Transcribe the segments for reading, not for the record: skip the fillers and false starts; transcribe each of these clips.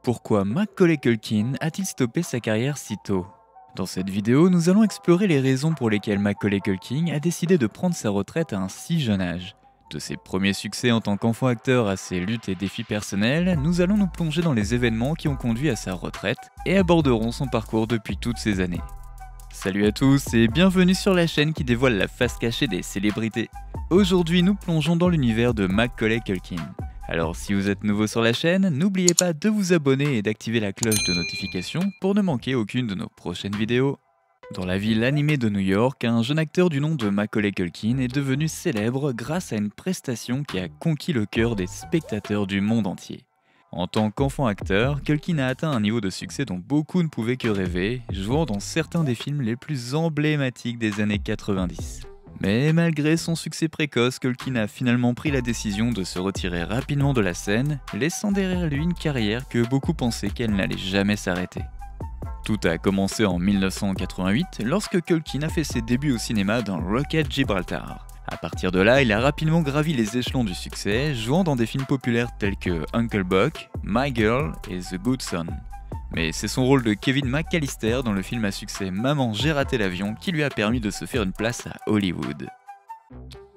Pourquoi Macaulay Culkin a-t-il stoppé sa carrière si tôt? Dans cette vidéo, nous allons explorer les raisons pour lesquelles Macaulay Culkin a décidé de prendre sa retraite à un si jeune âge. De ses premiers succès en tant qu'enfant acteur à ses luttes et défis personnels, nous allons nous plonger dans les événements qui ont conduit à sa retraite et aborderons son parcours depuis toutes ces années. Salut à tous et bienvenue sur la chaîne qui dévoile la face cachée des célébrités. Aujourd'hui, nous plongeons dans l'univers de Macaulay Culkin. Alors si vous êtes nouveau sur la chaîne, n'oubliez pas de vous abonner et d'activer la cloche de notification pour ne manquer aucune de nos prochaines vidéos. Dans la ville animée de New York, un jeune acteur du nom de Macaulay Culkin est devenu célèbre grâce à une prestation qui a conquis le cœur des spectateurs du monde entier. En tant qu'enfant acteur, Culkin a atteint un niveau de succès dont beaucoup ne pouvaient que rêver, jouant dans certains des films les plus emblématiques des années 90. Mais malgré son succès précoce, Culkin a finalement pris la décision de se retirer rapidement de la scène, laissant derrière lui une carrière que beaucoup pensaient qu'elle n'allait jamais s'arrêter. Tout a commencé en 1988 lorsque Culkin a fait ses débuts au cinéma dans Rocket Gibraltar. A partir de là, il a rapidement gravi les échelons du succès, jouant dans des films populaires tels que Uncle Buck, My Girl et The Good Son. Mais c'est son rôle de Kevin McAllister dans le film à succès Maman, j'ai raté l'avion qui lui a permis de se faire une place à Hollywood.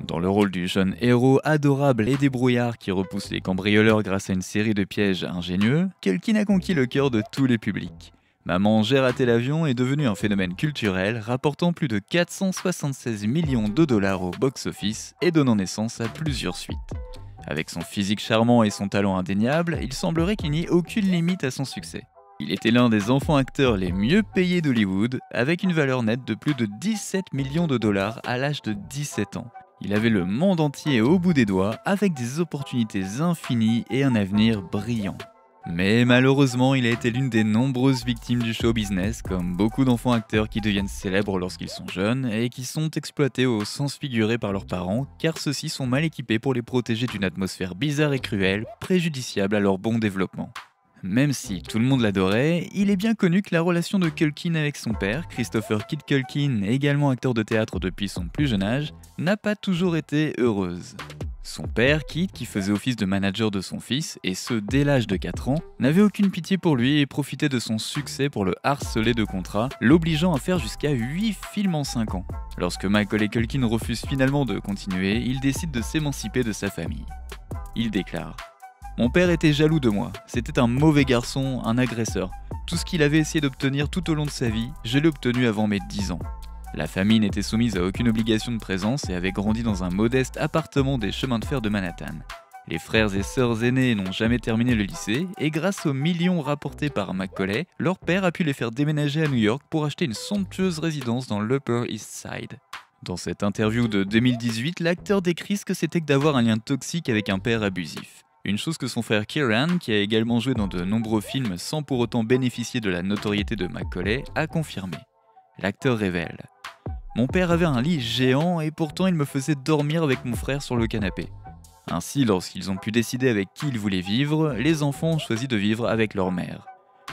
Dans le rôle du jeune héros adorable et débrouillard qui repousse les cambrioleurs grâce à une série de pièges ingénieux, Culkin a conquis le cœur de tous les publics. Maman, j'ai raté l'avion est devenu un phénomène culturel rapportant plus de 476 millions de dollars au box-office et donnant naissance à plusieurs suites. Avec son physique charmant et son talent indéniable, il semblerait qu'il n'y ait aucune limite à son succès. Il était l'un des enfants acteurs les mieux payés d'Hollywood, avec une valeur nette de plus de 17 millions de dollars à l'âge de 17 ans. Il avait le monde entier au bout des doigts, avec des opportunités infinies et un avenir brillant. Mais malheureusement, il a été l'une des nombreuses victimes du show business, comme beaucoup d'enfants acteurs qui deviennent célèbres lorsqu'ils sont jeunes et qui sont exploités au sens figuré par leurs parents, car ceux-ci sont mal équipés pour les protéger d'une atmosphère bizarre et cruelle, préjudiciable à leur bon développement. Même si tout le monde l'adorait, il est bien connu que la relation de Culkin avec son père, Christopher Kid Culkin, également acteur de théâtre depuis son plus jeune âge, n'a pas toujours été heureuse. Son père, Kid, qui faisait office de manager de son fils, et ce dès l'âge de 4 ans, n'avait aucune pitié pour lui et profitait de son succès pour le harceler de contrats, l'obligeant à faire jusqu'à 8 films en 5 ans. Lorsque Macaulay Culkin refuse finalement de continuer, il décide de s'émanciper de sa famille. Il déclare: mon père était jaloux de moi, c'était un mauvais garçon, un agresseur. Tout ce qu'il avait essayé d'obtenir tout au long de sa vie, je l'ai obtenu avant mes 10 ans. La famille n'était soumise à aucune obligation de présence et avait grandi dans un modeste appartement des chemins de fer de Manhattan. Les frères et sœurs aînés n'ont jamais terminé le lycée et grâce aux millions rapportés par Macaulay, leur père a pu les faire déménager à New York pour acheter une somptueuse résidence dans l'Upper East Side. Dans cette interview de 2018, l'acteur décrit ce que c'était que d'avoir un lien toxique avec un père abusif. Une chose que son frère Kieran, qui a également joué dans de nombreux films sans pour autant bénéficier de la notoriété de Macaulay, a confirmé. L'acteur révèle: mon père avait un lit géant et pourtant il me faisait dormir avec mon frère sur le canapé. Ainsi, lorsqu'ils ont pu décider avec qui ils voulaient vivre, les enfants ont choisi de vivre avec leur mère.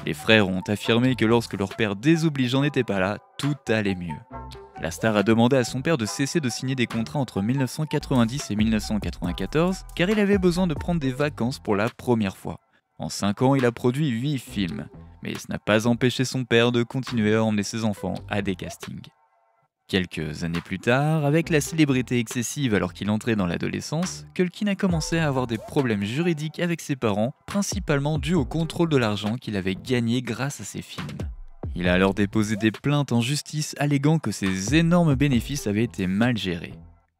Les frères ont affirmé que lorsque leur père désobligeant n'était pas là, tout allait mieux. La star a demandé à son père de cesser de signer des contrats entre 1990 et 1994 car il avait besoin de prendre des vacances pour la première fois. En 5 ans, il a produit 8 films, mais ce n'a pas empêché son père de continuer à emmener ses enfants à des castings. Quelques années plus tard, avec la célébrité excessive alors qu'il entrait dans l'adolescence, Culkin a commencé à avoir des problèmes juridiques avec ses parents, principalement dus au contrôle de l'argent qu'il avait gagné grâce à ses films. Il a alors déposé des plaintes en justice alléguant que ses énormes bénéfices avaient été mal gérés.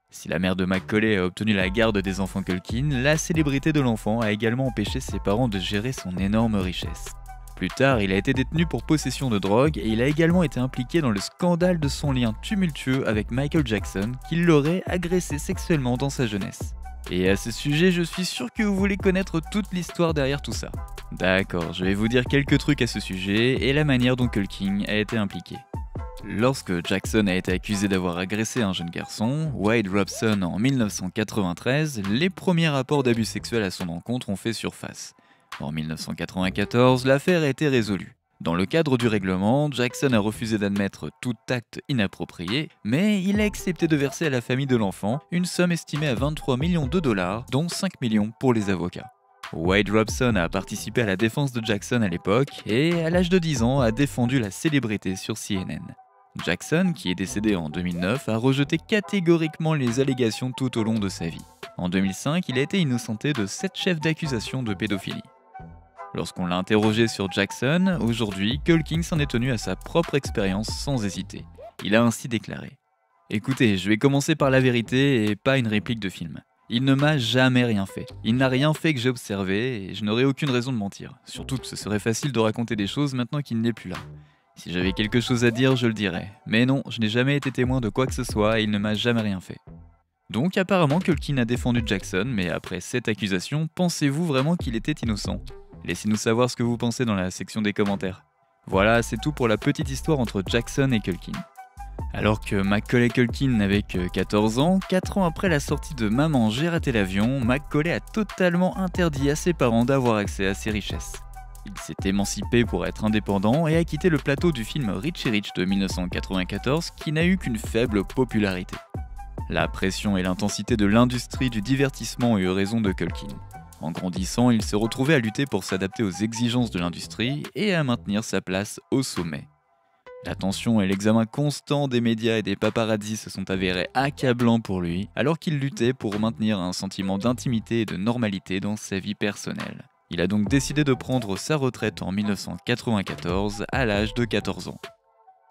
Si la mère de Macaulay a obtenu la garde des enfants Culkin, la célébrité de l'enfant a également empêché ses parents de gérer son énorme richesse. Plus tard, il a été détenu pour possession de drogue et il a également été impliqué dans le scandale de son lien tumultueux avec Michael Jackson, qui l'aurait agressé sexuellement dans sa jeunesse. Et à ce sujet, je suis sûr que vous voulez connaître toute l'histoire derrière tout ça. D'accord, je vais vous dire quelques trucs à ce sujet et la manière dont Culkin a été impliqué. Lorsque Jackson a été accusé d'avoir agressé un jeune garçon, Wade Robson en 1993, les premiers rapports d'abus sexuels à son encontre ont fait surface. En 1994, l'affaire a été résolue. Dans le cadre du règlement, Jackson a refusé d'admettre tout acte inapproprié, mais il a accepté de verser à la famille de l'enfant une somme estimée à 23 millions de dollars, dont 5 millions pour les avocats. Wade Robson a participé à la défense de Jackson à l'époque et, à l'âge de 10 ans, a défendu la célébrité sur CNN. Jackson, qui est décédé en 2009, a rejeté catégoriquement les allégations tout au long de sa vie. En 2005, il a été innocenté de 7 chefs d'accusation de pédophilie. Lorsqu'on l'a interrogé sur Jackson, aujourd'hui, Culkin s'en est tenu à sa propre expérience sans hésiter. Il a ainsi déclaré : « Écoutez, je vais commencer par la vérité et pas une réplique de film. Il ne m'a jamais rien fait. Il n'a rien fait que j'ai observé et je n'aurai aucune raison de mentir. Surtout que ce serait facile de raconter des choses maintenant qu'il n'est plus là. Si j'avais quelque chose à dire, je le dirais. Mais non, je n'ai jamais été témoin de quoi que ce soit et il ne m'a jamais rien fait. » Donc apparemment Culkin a défendu Jackson, mais après cette accusation, pensez-vous vraiment qu'il était innocent ? Laissez-nous savoir ce que vous pensez dans la section des commentaires. Voilà, c'est tout pour la petite histoire entre Jackson et Culkin. Alors que Macaulay Culkin n'avait que 14 ans, 4 ans après la sortie de Maman, j'ai raté l'avion, Macaulay a totalement interdit à ses parents d'avoir accès à ses richesses. Il s'est émancipé pour être indépendant et a quitté le plateau du film Richie Rich de 1994 qui n'a eu qu'une faible popularité. La pression et l'intensité de l'industrie du divertissement ont eu raison de Culkin. En grandissant, il s'est retrouvé à lutter pour s'adapter aux exigences de l'industrie et à maintenir sa place au sommet. L'attention et l'examen constant des médias et des paparazzis se sont avérés accablants pour lui, alors qu'il luttait pour maintenir un sentiment d'intimité et de normalité dans sa vie personnelle. Il a donc décidé de prendre sa retraite en 1994 à l'âge de 14 ans.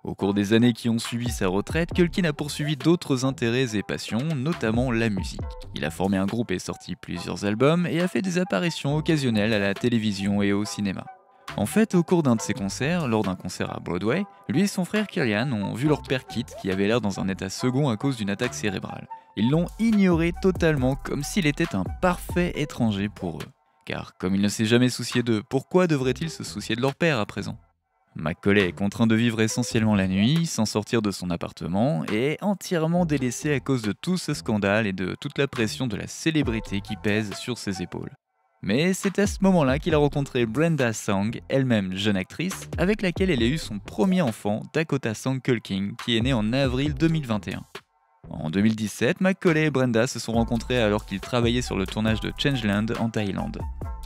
Au cours des années qui ont suivi sa retraite, Culkin a poursuivi d'autres intérêts et passions, notamment la musique. Il a formé un groupe et sorti plusieurs albums et a fait des apparitions occasionnelles à la télévision et au cinéma. En fait, au cours d'un de ses concerts, lors d'un concert à Broadway, lui et son frère Killian ont vu leur père Kit qui avait l'air dans un état second à cause d'une attaque cérébrale. Ils l'ont ignoré totalement comme s'il était un parfait étranger pour eux. Car comme il ne s'est jamais soucié d'eux, pourquoi devrait-il se soucier de leur père à présent ? Macaulay est contraint de vivre essentiellement la nuit, sans sortir de son appartement, et est entièrement délaissé à cause de tout ce scandale et de toute la pression de la célébrité qui pèse sur ses épaules. Mais c'est à ce moment-là qu'il a rencontré Brenda Song, elle-même jeune actrice, avec laquelle elle a eu son premier enfant, Dakota Song Culkin, qui est né en avril 2021. En 2017, Macaulay et Brenda se sont rencontrés alors qu'ils travaillaient sur le tournage de Changeland en Thaïlande.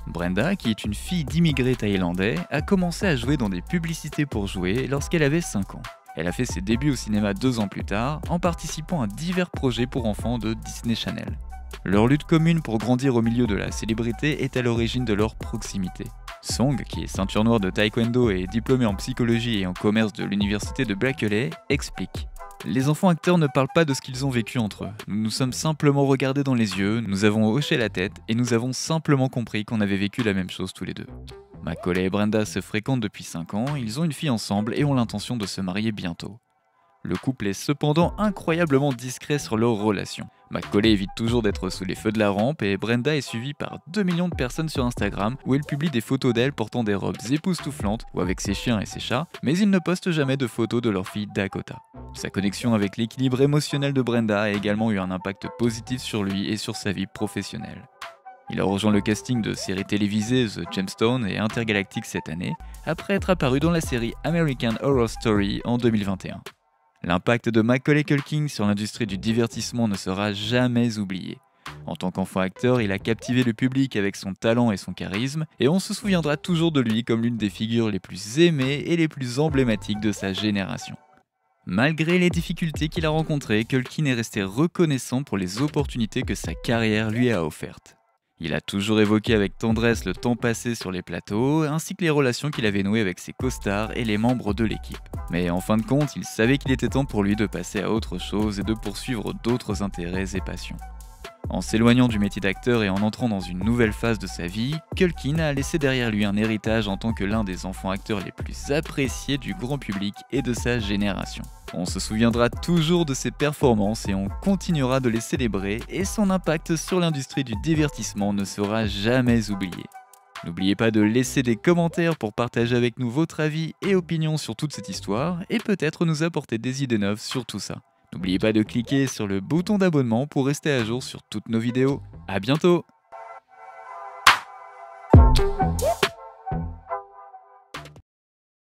Brenda, qui est une fille d'immigrés thaïlandais, a commencé à jouer dans des publicités pour jouer lorsqu'elle avait 5 ans. Elle a fait ses débuts au cinéma 2 ans plus tard, en participant à divers projets pour enfants de Disney Channel. Leur lutte commune pour grandir au milieu de la célébrité est à l'origine de leur proximité. Song, qui est ceinture noire de taekwondo et diplômée en psychologie et en commerce de l'université de Berkeley, explique : « Les enfants acteurs ne parlent pas de ce qu'ils ont vécu entre eux. Nous nous sommes simplement regardés dans les yeux, nous avons hoché la tête et nous avons simplement compris qu'on avait vécu la même chose tous les deux. » Macaulay et Brenda se fréquentent depuis 5 ans, ils ont une fille ensemble et ont l'intention de se marier bientôt. Le couple est cependant incroyablement discret sur leur relation. Macaulay évite toujours d'être sous les feux de la rampe et Brenda est suivie par 2 millions de personnes sur Instagram où elle publie des photos d'elle portant des robes époustouflantes ou avec ses chiens et ses chats, mais il ne poste jamais de photos de leur fille Dakota. Sa connexion avec l'équilibre émotionnel de Brenda a également eu un impact positif sur lui et sur sa vie professionnelle. Il a rejoint le casting de séries télévisées The Gemstone et Intergalactic cette année, après être apparu dans la série American Horror Story en 2021. L'impact de Macaulay Culkin sur l'industrie du divertissement ne sera jamais oublié. En tant qu'enfant acteur, il a captivé le public avec son talent et son charisme, et on se souviendra toujours de lui comme l'une des figures les plus aimées et les plus emblématiques de sa génération. Malgré les difficultés qu'il a rencontrées, Culkin est resté reconnaissant pour les opportunités que sa carrière lui a offertes. Il a toujours évoqué avec tendresse le temps passé sur les plateaux, ainsi que les relations qu'il avait nouées avec ses co-stars et les membres de l'équipe. Mais en fin de compte, il savait qu'il était temps pour lui de passer à autre chose et de poursuivre d'autres intérêts et passions. En s'éloignant du métier d'acteur et en entrant dans une nouvelle phase de sa vie, Culkin a laissé derrière lui un héritage en tant que l'un des enfants acteurs les plus appréciés du grand public et de sa génération. On se souviendra toujours de ses performances et on continuera de les célébrer, et son impact sur l'industrie du divertissement ne sera jamais oublié. N'oubliez pas de laisser des commentaires pour partager avec nous votre avis et opinions sur toute cette histoire et peut-être nous apporter des idées neuves sur tout ça. N'oubliez pas de cliquer sur le bouton d'abonnement pour rester à jour sur toutes nos vidéos. À bientôt!